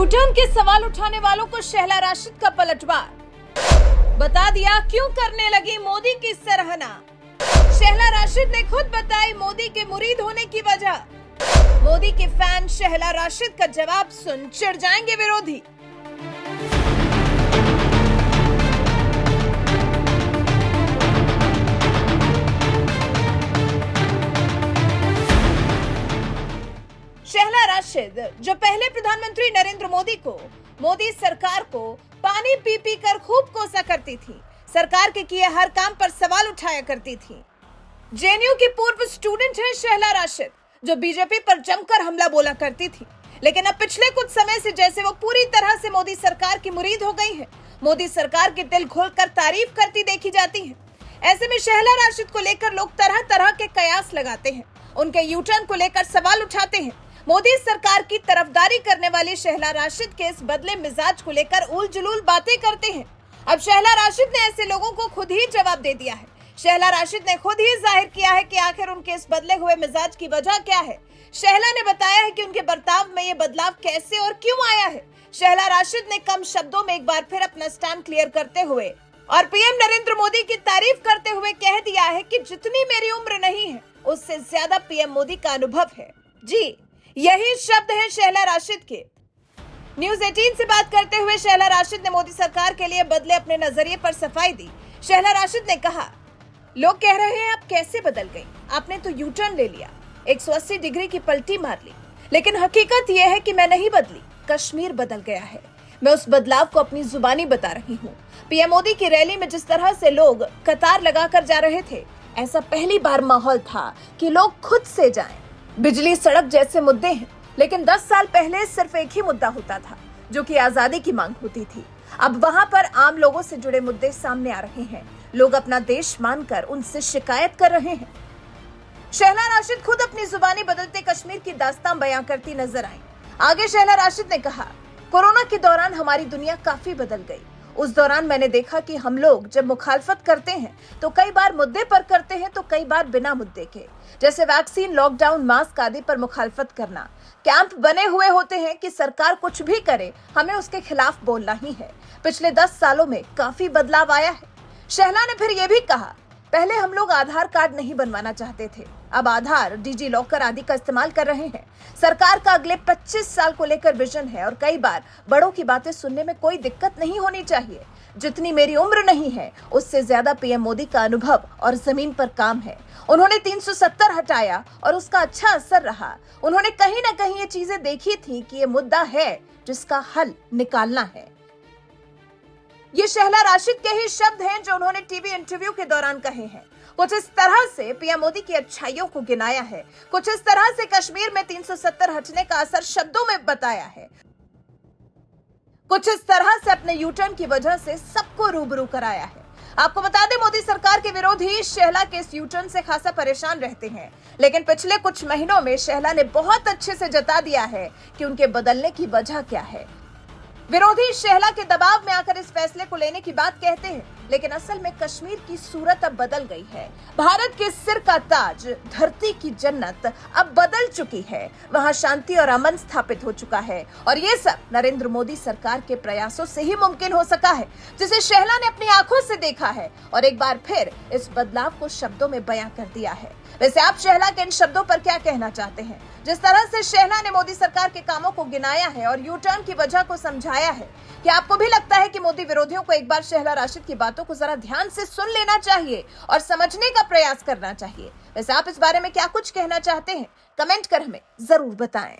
U turn के सवाल उठाने वालों को शहला राशिद का पलटवार, बता दिया क्यों करने लगी मोदी की सराहना। शहला राशिद ने खुद बताई मोदी के मुरीद होने की वजह। मोदी के फैन शहला राशिद का जवाब सुन चिढ़ जाएंगे विरोधी। शहला राशिद जो पहले प्रधानमंत्री नरेंद्र मोदी को, मोदी सरकार को पानी पी पी कर खूब कोसा करती थी, सरकार के किए हर काम पर सवाल उठाया करती थी। जेएनयू की पूर्व स्टूडेंट है शहला राशिद, जो बीजेपी पर जमकर हमला बोला करती थी, लेकिन अब पिछले कुछ समय से जैसे वो पूरी तरह से मोदी सरकार की मुरीद हो गई है। मोदी सरकार की दिल खोलकर तारीफ करती देखी जाती है। ऐसे में शहला राशिद को लेकर लोग तरह तरह के कयास लगाते हैं, उनके यूटर्न को लेकर सवाल उठाते हैं। मोदी सरकार की तरफदारी करने वाली शहला राशिद के इस बदले मिजाज को लेकर उल जुलूल बातें करते हैं। अब शहला राशिद ने ऐसे लोगों को खुद ही जवाब दे दिया है। शहला राशिद ने खुद ही जाहिर किया है कि आखिर उनके इस बदले हुए मिजाज की वजह क्या है। शहला ने बताया है कि उनके बर्ताव में ये बदलाव कैसे और क्यों आया है। शहला राशिद ने कम शब्दों में एक बार फिर अपना स्टैंड क्लियर करते हुए और पीएम नरेंद्र मोदी की तारीफ करते हुए कह दिया है कि जितनी मेरी उम्र नहीं है उससे ज्यादा पीएम मोदी का अनुभव है। जी, यही शब्द है शहला राशिद के। न्यूज 18 से बात करते हुए शहला राशिद ने मोदी सरकार के लिए बदले अपने नजरिए पर सफाई दी। शहला राशिद ने कहा, लोग कह रहे हैं आप कैसे बदल गई, आपने तो यू टर्न ले लिया, 180 डिग्री की पलटी मार ली, लेकिन हकीकत यह है कि मैं नहीं बदली, कश्मीर बदल गया है। मैं उस बदलाव को अपनी जुबानी बता रही हूँ। पीएम मोदी की रैली में जिस तरह से लोग कतार लगाकर जा रहे थे, ऐसा पहली बार माहौल था कि लोग खुद से जाएं। बिजली, सड़क जैसे मुद्दे हैं, लेकिन 10 साल पहले सिर्फ एक ही मुद्दा होता था, जो कि आजादी की मांग होती थी। अब वहां पर आम लोगों से जुड़े मुद्दे सामने आ रहे हैं। लोग अपना देश मानकर उनसे शिकायत कर रहे हैं। शहला राशिद खुद अपनी जुबानी बदलते कश्मीर की दास्तान बयां करती नजर आई। आगे शहला राशिद ने कहा, कोरोना के दौरान हमारी दुनिया काफी बदल गई। उस दौरान मैंने देखा कि हम लोग जब मुखालफत करते हैं तो कई बार मुद्दे पर करते हैं, तो कई बार बिना मुद्दे के, जैसे वैक्सीन, लॉकडाउन, मास्क आदि पर मुखालफत करना। कैंप बने हुए होते हैं कि सरकार कुछ भी करे, हमें उसके खिलाफ बोलना ही है। पिछले 10 सालों में काफी बदलाव आया है। शहला ने फिर ये भी कहा, पहले हम लोग आधार कार्ड नहीं बनवाना चाहते थे, अब आधार, डिजी लॉकर आदि का इस्तेमाल कर रहे हैं। सरकार का अगले 25 साल को लेकर विजन है और कई बार बड़ों की बातें सुनने में कोई दिक्कत नहीं होनी चाहिए। जितनी मेरी उम्र नहीं है उससे ज्यादा पीएम मोदी का अनुभव और जमीन पर काम है। उन्होंने 370 हटाया और उसका अच्छा असर रहा। उन्होंने कहीं ना कहीं ये चीजें देखी थी कि ये मुद्दा है जिसका हल निकालना है। ये शहला राशिद के ही शब्द हैं जो उन्होंने टीवी इंटरव्यू के दौरान कहे हैं। कुछ इस तरह से पीएम मोदी की अच्छाइयों को गिनाया है, कुछ इस तरह से कश्मीर में 370 हटने का असर शब्दों में बताया है, कुछ इस तरह से अपने यूटर्न की वजह से सबको रूबरू कराया है। आपको बता दें, मोदी सरकार के विरोधी शहला के इस यूटर्न से खासा परेशान रहते हैं, लेकिन पिछले कुछ महीनों में शहला ने बहुत अच्छे से जता दिया है कि उनके बदलने की वजह क्या है। विरोधी शहला के दबाव में आकर इस फैसले को लेने की बात कहते हैं, लेकिन असल में कश्मीर की सूरत अब बदल गई है। भारत के सिर का ताज, धरती की जन्नत अब बदल चुकी है। वहां शांति और अमन स्थापित हो चुका है और ये सब नरेंद्र मोदी सरकार के प्रयासों से ही मुमकिन हो सका है, जिसे शहला ने अपनी आंखों से देखा है और एक बार फिर इस बदलाव को शब्दों में बयां कर दिया है। वैसे आप शहला के इन शब्दों पर क्या कहना चाहते हैं? जिस तरह से शहला ने मोदी सरकार के कामों को गिनाया है और यू टर्न की वजह को समझाया है, क्या आपको भी लगता है कि मोदी विरोधियों को एक बार शहला राशिद की बातों को जरा ध्यान से सुन लेना चाहिए और समझने का प्रयास करना चाहिए? वैसे आप इस बारे में क्या कुछ कहना चाहते हैं? कमेंट कर हमें जरूर बताएं।